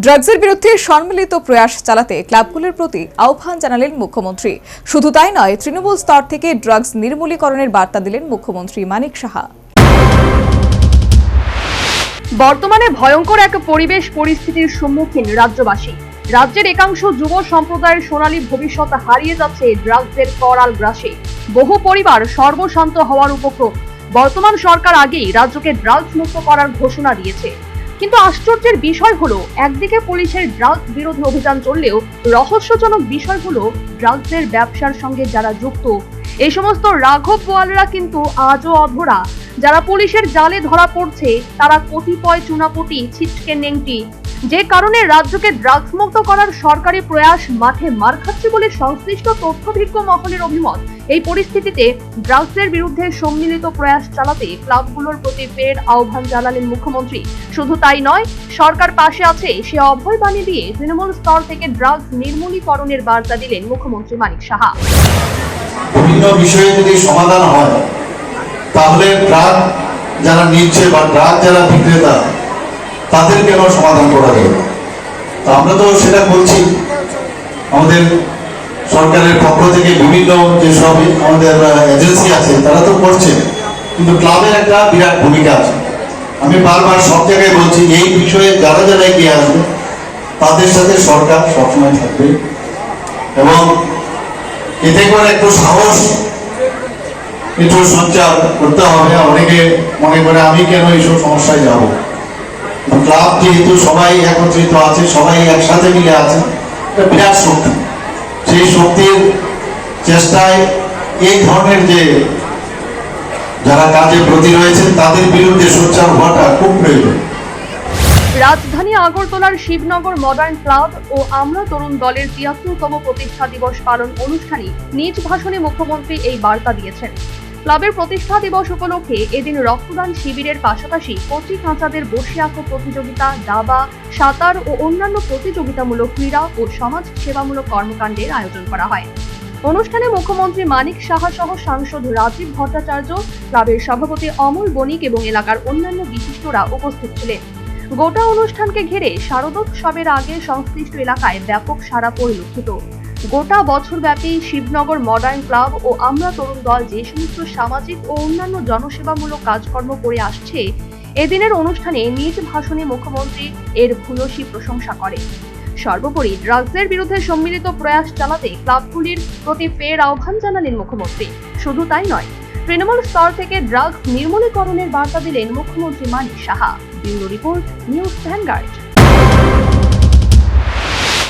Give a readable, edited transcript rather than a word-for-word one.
ড্রাগসের বিরুদ্ধে সম্মিলিত প্রয়াস চালাতে ক্লাবগুলোর প্রতি আহ্বান জানালেন মুখ্যমন্ত্রী। শুধু তাই নয়, তৃণমূল স্তর থেকে ড্রাগস নির্মূলীকরণের বার্তা দিলেন মুখ্যমন্ত্রী মানিক সাহা। বর্তমানে ভয়ঙ্কর এক পরিস্থিতির সম্মুখীন রাজ্যবাসী। রাজ্যের একাংশ যুব সম্প্রদায়ের সোনালী ভবিষ্যৎ হারিয়ে যাচ্ছে ড্রাগসের করাল গ্রাসে। বহু পরিবার সর্বশান্ত হওয়ার উপক্রম। বর্তমান সরকার আগেই রাজ্যকে ড্রাগস মুক্ত করার ঘোষণা দিয়েছে, কিন্তু আশ্চর্যের বিষয় হলো, একদিকে পুলিশের ড্রাগস বিরোধী অভিযান চললেও রহস্যজনক বিষয় হলো ড্রাগসের ব্যবসার সঙ্গে যারা যুক্ত এই সমস্ত রাঘব বোয়ালরা কিন্তু আজও অধরা। যারা পুলিশের জালে ধরা পড়ছে তারা কতিপয় চুনাপটি ছিটকে নেংটি, যে কারণে রাজ্যকে ড্রাগস মুক্ত করার সরকারি প্রয়াস মাঠে মার খাচ্ছে বলে সংশ্লিষ্ট তথ্যভিজ্ঞ মহলের অভিমত। এই পরিস্থিতিতে ড্রাগসের বিরুদ্ধে সম্মিলিত প্রয়াস চালাতে ক্লাবগুলোর প্রতি ফের আহ্বান জানালেন মুখ্যমন্ত্রী। শুধু তাই নয়, সরকার পাশে আছে সে অভয় বাণী দিয়ে তৃণমূল স্তর থেকে ড্রাগস নির্মূলীকরণের বার্তা দিলেন মুখ্যমন্ত্রী মানিক সাহা। বিভিন্ন বিষয়ে যদি সমাধান হয় তাহলে ড্রাগ যারা নিচ্ছে বা ড্রাগ যারা বিক্রেতা তাদের কেন সমাধান করা যাবে না? তো আমরা তো সেটা করছি, আমাদের সরকারের পক্ষ থেকে বিভিন্ন যেসব আমাদের এজেন্সি আছে তারা তো করছে, কিন্তু ক্লাবের একটা বিরাট ভূমিকা আছে। আমি বারবার সব জায়গায় বলছি, এই বিষয়ে যারা যারা এগিয়ে আসবে তাদের সাথে সরকার সবসময় থাকবে এবং এতে করে একটু সাহস একটু সঞ্চার করতে হবে। অনেকে মনে করে আমি কেন এইসব সমস্যায় যাব। ক্লাব যেহেতু সবাই একত্রিত আছে, সবাই একসাথে মিলে আছে, একটা বিরাট শক্তি। সেই শক্তির চেষ্টায় এই ধরনের যে যারা কাজে ব্রতী রয়েছেন তাদের বিরুদ্ধে সোচ্চার হওয়াটা খুব প্রয়োজন। রাজধানী আগরতলার শিবনগর মডার্ন ক্লাব ও আমরা তরুণ দলের ৭৩তম প্রতিষ্ঠা দিবস পালন অনুষ্ঠানে নিজ ভাষণে মুখ্যমন্ত্রী এই বার্তা দিয়েছেন। ক্লাবের প্রতিষ্ঠা দিবস উপলক্ষে এদিন রক্তদান শিবিরের পাশাপাশি কচি কাঁচাদের বসে আঁকো প্রতিযোগিতা, দাবা, সাঁতার ও অন্যান্য প্রতিযোগিতামূলক ক্রীড়া ও সমাজ সেবামূলক কর্মকাণ্ডের আয়োজন করা হয়। অনুষ্ঠানে মুখ্যমন্ত্রী মানিক সাহা সহ সাংসদ রাজীব ভট্টাচার্য, ক্লাবের সভাপতি অমল বণিক এবং এলাকার অন্যান্য বিশিষ্টরা উপস্থিত ছিলেন। গোটা অনুষ্ঠানকে ঘিরে শারদোৎসবের আগে সংশ্লিষ্ট এলাকায় ব্যাপক সাড়া পরিলক্ষিত। গোটা বছরব্যাপী শিবনগর মডার্ন ক্লাব ও আমরা তরুণ দল যে সমস্ত সামাজিক ও অন্যান্য জনসেবামূলক কাজকর্ম করে আসছে, এদিনের অনুষ্ঠানে নিজ ভাষণে মুখ্যমন্ত্রী এর ভূয়সী প্রশংসা করেন। সর্বোপরি ড্রাগসের বিরুদ্ধে সম্মিলিত প্রয়াস চালাতে ক্লাবগুলির প্রতি ফের আহ্বান জানালেন মুখ্যমন্ত্রী। শুধু তাই নয়, তৃণমূল স্তর থেকে ড্রাগস নির্মূলীকরণের বার্তা দিলেন মুখ্যমন্ত্রী Manik Saha. Bureau report, News vanguard.